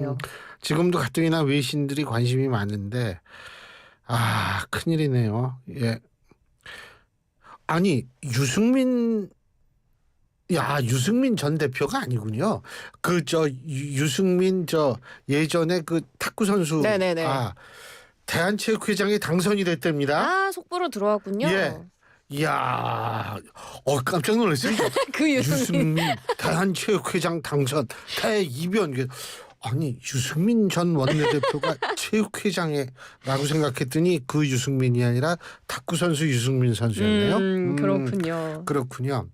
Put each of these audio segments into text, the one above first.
음, 요. 지금도 가뜩이나 외신들이 관심이 많은데 큰일이네요. 예. 아니 유승민 전 대표가 아니군요. 유승민 예전에 그 탁구 선수 네네네. 대한체육회장에 당선이 됐답니다. 속보로 예. 들어왔군요. 이야, 깜짝 놀랐어요. 그 유승민. 유승민 대한체육회장 당선 대이변. 아니 유승민 전 원내대표가 체육회장에라고 생각했더니 그 유승민이 아니라 탁구 선수 유승민 선수였네요. 그렇군요. 그렇군요.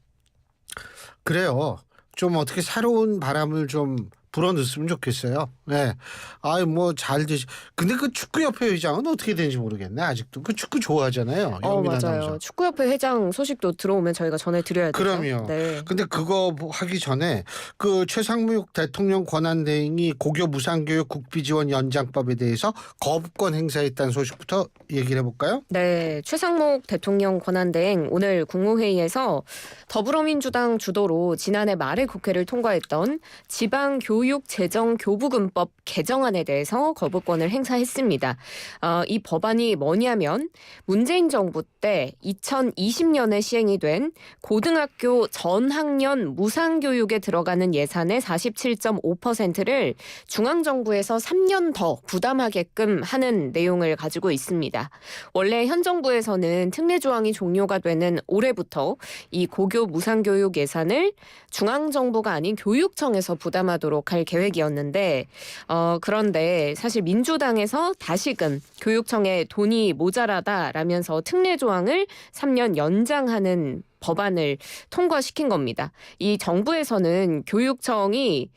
그래요. 좀 어떻게 새로운 바람을 좀 불어넣었으면 좋겠어요. 네. 잘 되시. 근데 그 축구협회 회장은 어떻게 되는지 모르겠네. 아직도 그 축구 좋아하잖아요. 영민 맞아요. 아나운서. 축구협회 회장 소식도 들어오면 저희가 전해드려야 되죠. 그럼요. 네. 근데 그거 하기 전에 그 최상무 대통령 권한대행이 고교 무상교육 국비지원 연장법에 대해서 거부권 행사했다는 소식부터 얘기를 해볼까요? 네, 최상목 대통령 권한대행 오늘 국무회의에서 더불어민주당 주도로 지난해 말에 국회를 통과했던 지방교육재정교부금법 개정안에 대해서 거부권을 행사했습니다. 이 법안이 뭐냐면 문재인 정부 때 2020년에 시행이 된 고등학교 전학년 무상교육에 들어가는 예산의 47.5%를 중앙정부에서 3년 더 부담하게끔 하는 내용을 가지고 있습니다. 원래 현 정부에서는 특례 조항이 종료가 되는 올해부터 이 고교 무상교육 예산을 중앙정부가 아닌 교육청에서 부담하도록 할 계획이었는데 그런데 사실 민주당에서 다시금 교육청에 돈이 모자라다라면서 특례 조항을 3년 연장하는 법안을 통과시킨 겁니다. 이 정부에서는 교육청이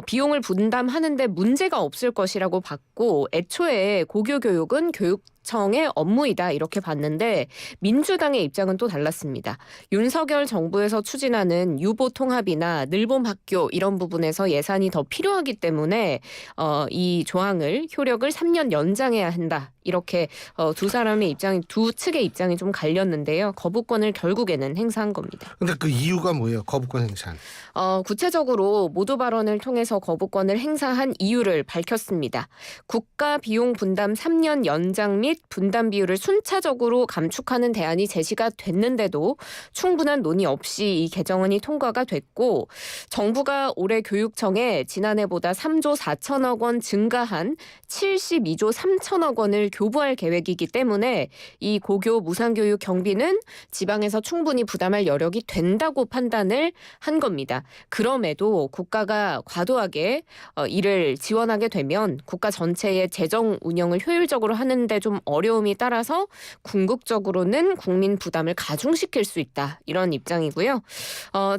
비용을 분담하는데 문제가 없을 것이라고 봤고 애초에 고교 교육은 교육청의 업무이다 이렇게 봤는데 민주당의 입장은 또 달랐습니다. 윤석열 정부에서 추진하는 유보 통합이나 늘봄 학교 이런 부분에서 예산이 더 필요하기 때문에 이 조항을 효력을 3년 연장해야 한다. 이렇게 두 측의 입장이 좀 갈렸는데요. 거부권을 결국에는 행사한 겁니다. 근데 그 이유가 뭐예요? 거부권 행사는? 구체적으로 모두 발언을 통해서 거부권을 행사한 이유를 밝혔습니다. 국가 비용 분담 3년 연장 및 분담 비율을 순차적으로 감축하는 대안이 제시가 됐는데도 충분한 논의 없이 이 개정안이 통과가 됐고 정부가 올해 교육청에 지난해보다 3조 4천억 원 증가한 72조 3천억 원을 교부할 계획이기 때문에 이 고교 무상교육 경비는 지방에서 충분히 부담할 여력이 된다고 판단을 한 겁니다. 그럼에도 국가가 과도하게 이를 지원하게 되면 국가 전체의 재정 운영을 효율적으로 하는데 좀 어려움이 따라서 궁극적으로는 국민 부담을 가중시킬 수 있다. 이런 입장이고요.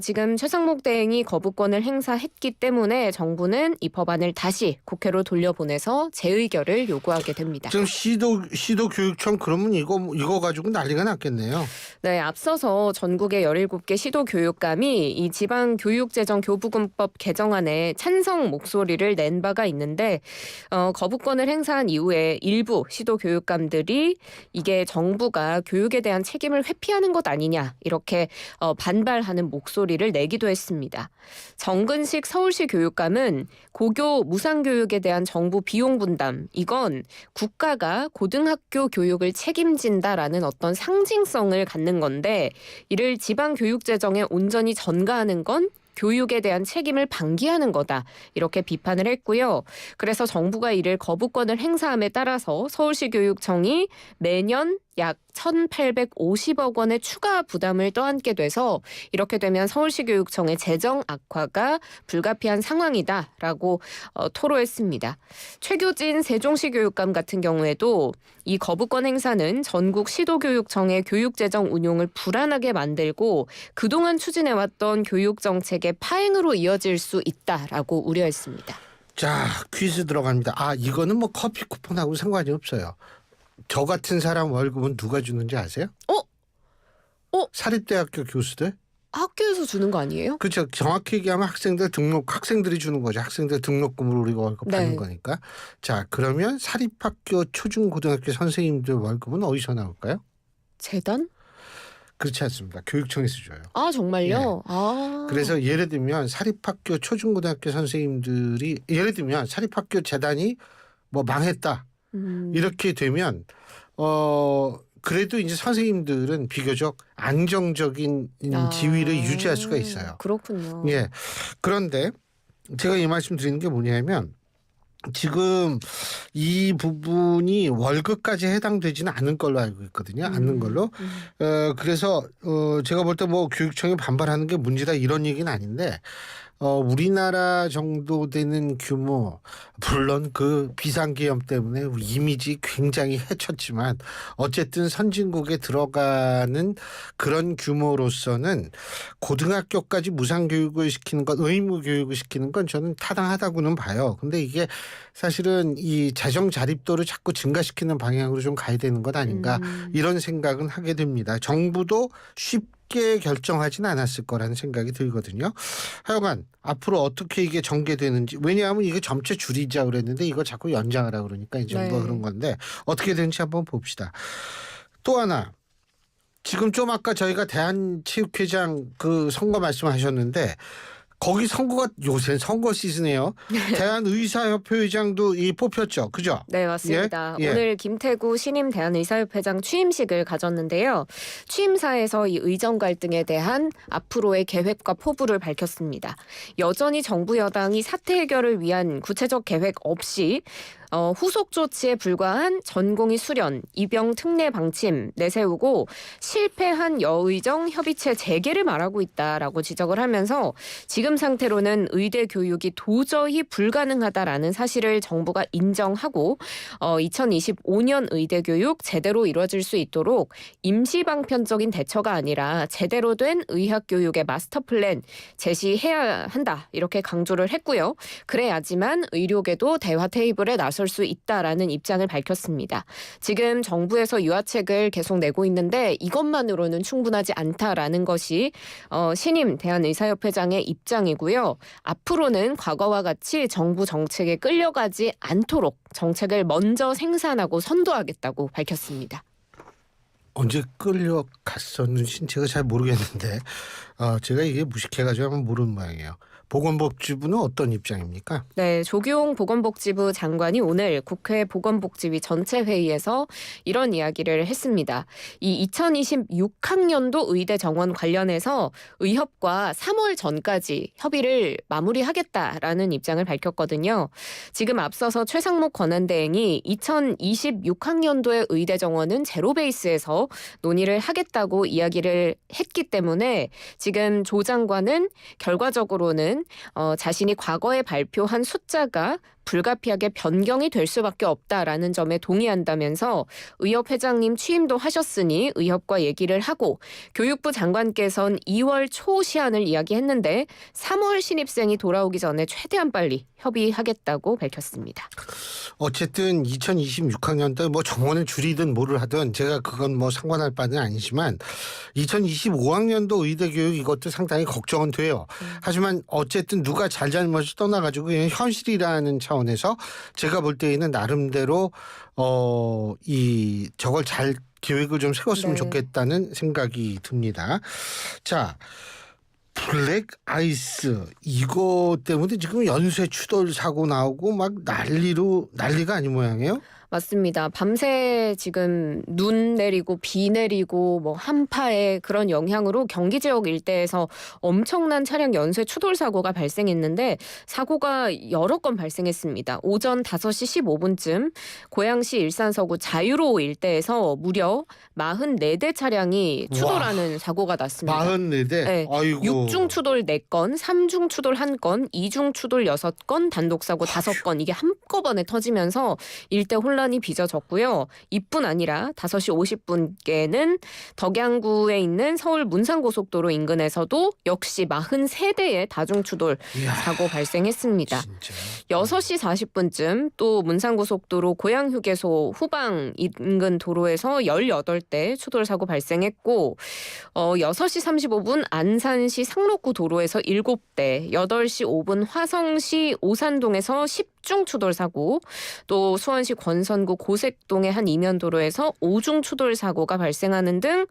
지금 최상목 대행이 거부권을 행사했기 때문에 정부는 이 법안을 다시 국회로 돌려보내서 재의결을 요구하게 됩니다. 지금 시도 교육청 그러면 이거 가지고 난리가 났겠네요. 네, 앞서서 전국의 17개 시도교육감이 이 지방교육재정교부금법 개정안에 찬성 목소리를 낸 바가 있는데 거부권을 행사한 이후에 일부 시도교육감들이 이게 정부가 교육에 대한 책임을 회피하는 것 아니냐 이렇게 반발하는 목소리를 내기도 했습니다. 정근식 서울시 교육감은 고교 무상교육에 대한 정부 비용 분담 이건 국가가 고등학교 교육을 책임진다라는 어떤 상징성을 갖는 건데 이를 지방교육재정에 온전히 전가하는 건 교육에 대한 책임을 방기하는 거다. 이렇게 비판을 했고요. 그래서 정부가 이를 거부권을 행사함에 따라서 서울시 교육청이 매년 약 1,850억 원의 추가 부담을 떠안게 돼서 이렇게 되면 서울시 교육청의 재정 악화가 불가피한 상황이다라고 토로했습니다. 최교진 세종시 교육감 같은 경우에도 이 거부권 행사는 전국 시도교육청의 교육재정 운용을 불안하게 만들고 그동안 추진해왔던 교육정책의 파행으로 이어질 수 있다라고 우려했습니다. 자, 퀴즈 들어갑니다. 이거는 뭐 커피 쿠폰하고 상관이 없어요. 저 같은 사람 월급은 누가 주는지 아세요? 사립대학교 교수들? 학교에서 주는 거 아니에요? 그렇죠. 정확히 얘기하면 학생들이 주는 거죠. 학생들 등록금으로 우리가 월급 받는 거니까. 자, 그러면 사립학교 초중고등학교 선생님들 월급은 어디서 나올까요? 재단? 그렇지 않습니다. 교육청에서 줘요. 아 정말요? 예. 아. 그래서 예를 들면 사립학교 초중고등학교 선생님들이 예를 들면 사립학교 재단이 뭐 망했다 이렇게 되면 그래도 이제 선생님들은 비교적 안정적인 지위를 유지할 수가 있어요. 그렇군요. 예. 그런데 제가 이 말씀 드리는 게 뭐냐면 지금 이 부분이 월급까지 해당되지는 않은 걸로 알고 있거든요. 않는 걸로. 그래서 제가 볼 때 뭐 교육청이 반발하는 게 문제다 이런 얘기는 아닌데 우리나라 정도 되는 규모 물론 그 비상계엄 때문에 이미지 굉장히 해쳤지만 어쨌든 선진국에 들어가는 그런 규모로서는 고등학교까지 무상교육을 시키는 건 의무교육을 시키는 건 저는 타당하다고는 봐요. 근데 이게 사실은 이 재정 자립도를 자꾸 증가시키는 방향으로 좀 가야 되는 것 아닌가 이런 생각은 하게 됩니다. 정부도 쉽게 결정하지는 않았을 거라는 생각이 들거든요. 하여간 앞으로 어떻게 이게 전개되는지 왜냐하면 이게 점차 줄이자 그랬는데 이거 자꾸 연장하라 그러니까 이 정부가 그런 건데 어떻게 되는지 한번 봅시다. 또 하나 지금 좀 아까 저희가 대한체육회장 그 선거 말씀하셨는데 거기 선거가 요새 선거 시즌이에요. 대한의사협회 회장도 뽑혔죠. 그죠? 네, 맞습니다. 예? 예. 오늘 김태구 신임 대한의사협회장 취임식을 가졌는데요. 취임사에서 이 의정 갈등에 대한 앞으로의 계획과 포부를 밝혔습니다. 여전히 정부 여당이 사태 해결을 위한 구체적 계획 없이 후속 조치에 불과한 전공의 수련, 입영 특례 방침 내세우고 실패한 여의정 협의체 재개를 말하고 있다라고 지적을 하면서 지금 상태로는 의대 교육이 도저히 불가능하다라는 사실을 정부가 인정하고 2025년 의대 교육 제대로 이루어질 수 있도록 임시 방편적인 대처가 아니라 제대로 된 의학 교육의 마스터 플랜 제시해야 한다 이렇게 강조를 했고요. 그래야지만 의료계도 대화 테이블에 나설 수 있다라는 입장을 밝혔습니다. 지금 정부에서 유화책을 계속 내고 있는데 이것만으로는 충분하지 않다라는 것이 신임 대한의사협회장의 입장이고요. 앞으로는 과거와 같이 정부 정책에 끌려가지 않도록 정책을 먼저 생산하고 선도하겠다고 밝혔습니다. 언제 끌려갔었는지 제가 잘 모르겠는데 제가 이게 무식해가지고 한번 모르는 모양이에요. 보건복지부는 어떤 입장입니까? 네, 조규홍 보건복지부 장관이 오늘 국회 보건복지위 전체 회의에서 이런 이야기를 했습니다. 이 2026학년도 의대 정원 관련해서 의협과 3월 전까지 협의를 마무리하겠다라는 입장을 밝혔거든요. 지금 앞서서 최상목 권한대행이 2026학년도의 의대 정원은 제로 베이스에서 논의를 하겠다고 이야기를 했기 때문에 지금 조 장관은 결과적으로는 자신이 과거에 발표한 숫자가 불가피하게 변경이 될 수밖에 없다라는 점에 동의한다면서 의협 회장님 취임도 하셨으니 의협과 얘기를 하고 교육부 장관께서는 2월 초 시한을 이야기했는데 3월 신입생이 돌아오기 전에 최대한 빨리 협의하겠다고 밝혔습니다. 어쨌든 2026학년도 뭐 정원을 줄이든 뭐를 하든 제가 그건 뭐 상관할 바는 아니지만 2025학년도 의대 교육 이것도 상당히 걱정은 돼요. 하지만 어쨌든 누가 잘잘못을 떠나가지고 그냥 현실이라는 차원에서 제가 볼 때에는 나름대로 저걸 잘 계획을 좀 세웠으면 좋겠다는 생각이 듭니다. 자. 블랙 아이스 이거 때문에 지금 연쇄 추돌 사고 나오고 막 난리가 아닌 모양이에요. 맞습니다. 밤새 지금 눈 내리고 비 내리고 뭐 한파의 그런 영향으로 경기 지역 일대에서 엄청난 차량 연쇄 추돌 사고가 발생했는데 사고가 여러 건 발생했습니다. 오전 5시 15분쯤 고양시 일산서구 자유로 일대에서 무려 44대 차량이 추돌하는 사고가 났습니다. 44대? 네. 아이고. 6중 추돌 4건, 3중 추돌 1건, 2중 추돌 6건, 단독 사고 5건 이게 한꺼번에 터지면서 일대 혼란이 빚어졌고요. 이뿐 아니라 5시 50분께는 덕양구에 있는 서울 문산고속도로 인근에서도 역시 43대의 다중추돌 사고 발생했습니다. 진짜. 6시 40분쯤 또 문산고속도로 고양휴게소 후방 인근 도로에서 18대 추돌 사고 발생했고 6시 35분 안산시 상록구 도로에서 7대, 8시 5분 화성시 오산동에서 10 10중 추돌 사고, 또 수원시 권선구 고색동의 한 이면도로에서 5중 추돌 사고가 발생하는 등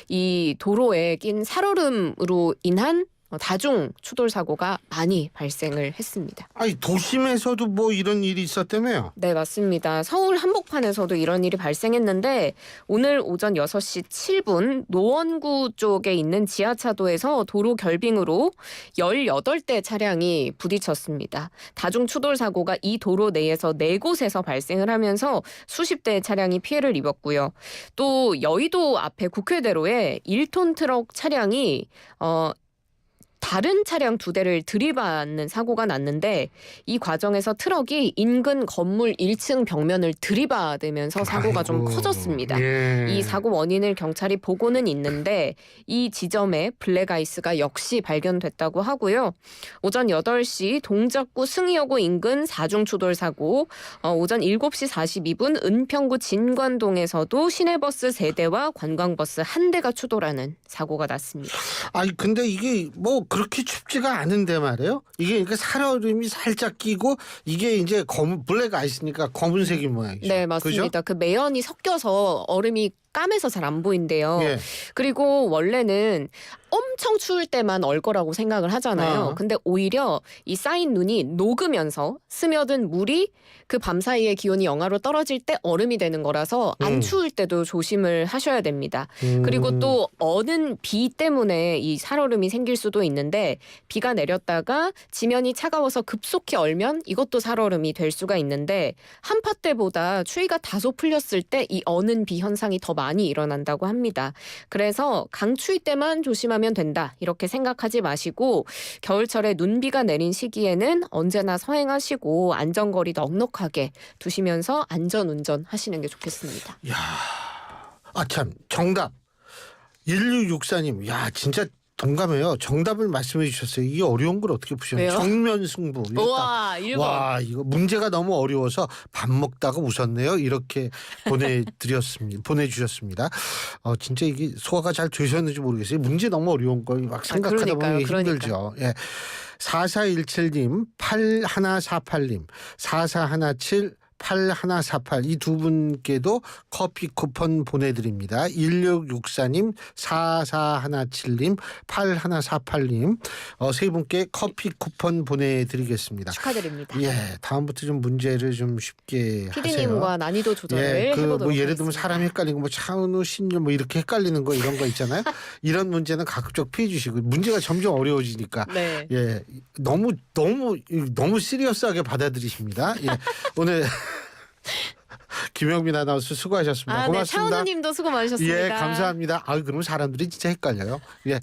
이 도로에 낀 살얼음으로 인한 다중 추돌 사고가 많이 발생을 했습니다. 아니 도심에서도 뭐 이런 일이 있었다며요? 네, 맞습니다. 서울 한복판에서도 이런 일이 발생했는데 오늘 오전 6시 7분 노원구 쪽에 있는 지하차도에서 도로 결빙으로 18대 차량이 부딪혔습니다. 다중 추돌 사고가 이 도로 내에서 4곳에서 발생을 하면서 수십 대의 차량이 피해를 입었고요. 또 여의도 앞에 국회대로에 1톤 트럭 차량이 다른 차량 2대를 들이받는 사고가 났는데 이 과정에서 트럭이 인근 건물 1층 벽면을 들이받으면서 사고가 좀 커졌습니다. 예. 이 사고 원인을 경찰이 보고는 있는데 이 지점에 블랙아이스가 역시 발견됐다고 하고요. 오전 8시 동작구 승희여고 인근 4중 추돌 사고, 오전 7시 42분 은평구 진관동에서도 시내버스 3대와 관광버스 1대가 추돌하는 사고가 났습니다. 아니 근데 이게 뭐 그렇게 춥지가 않은데 말이에요. 이게 그러니까 살얼음이 살짝 끼고 이게 이제 블랙 아이스니까 검은색인 모양이죠. 네, 맞습니다. 그 매연이 섞여서 얼음이 까매서 잘 안 보인대요. 예. 그리고 원래는 엄청 추울 때만 얼 거라고 생각을 하잖아요. 근데 오히려 이 쌓인 눈이 녹으면서 스며든 물이 그 밤 사이에 기온이 영하로 떨어질 때 얼음이 되는 거라서 안 추울 때도 조심을 하셔야 됩니다. 그리고 또 어는 비 때문에 이 살얼음이 생길 수도 있는데 비가 내렸다가 지면이 차가워서 급속히 얼면 이것도 살얼음이 될 수가 있는데 한파 때보다 추위가 다소 풀렸을 때 이 어는 비 현상이 더 많이 일어난다고 합니다. 그래서 강추위 때만 조심하면 된다 이렇게 생각하지 마시고 겨울철에 눈비가 내린 시기에는 언제나 서행하시고 안전거리 넉넉하게 두시면서 안전운전 하시는 게 좋겠습니다. 야, 참 정답 1664님. 야 진짜 동감해요. 정답을 말씀해 주셨어요. 이게 어려운 걸 어떻게 푸셨나요? 왜요? 정면 승부. 우와, 1번. 와 이거 문제가 너무 어려워서 밥 먹다가 웃었네요. 이렇게 보내주셨습니다. 진짜 이게 소화가 잘 되셨는지 모르겠어요. 문제 너무 어려운 걸 막 생각하다 보면 힘들죠. 예. 4417님, 8148님, 4417 8148 이 두 분께도 커피 쿠폰 보내드립니다. 1664님, 4417님, 8148님 세 분께 커피 쿠폰 보내드리겠습니다. 축하드립니다. 예, 다음부터 좀 문제를 좀 쉽게 하세요. PD님과 난이도 조절을 해보도록 뭐 예를 들면 하겠습니다. 사람 헷갈리고 뭐 차은우, 신율 뭐 이렇게 헷갈리는 거 이런 거 있잖아요. 이런 문제는 가급적 피해 주시고 문제가 점점 어려워지니까 네. 예, 너무 시리어스하게 받아들이십니다. 예, 오늘 김영민 아나운서 수고하셨습니다. 고맙습니다. 네, 차은우님도 수고 많으셨습니다. 예, 감사합니다. 그러면 사람들이 진짜 헷갈려요. 예.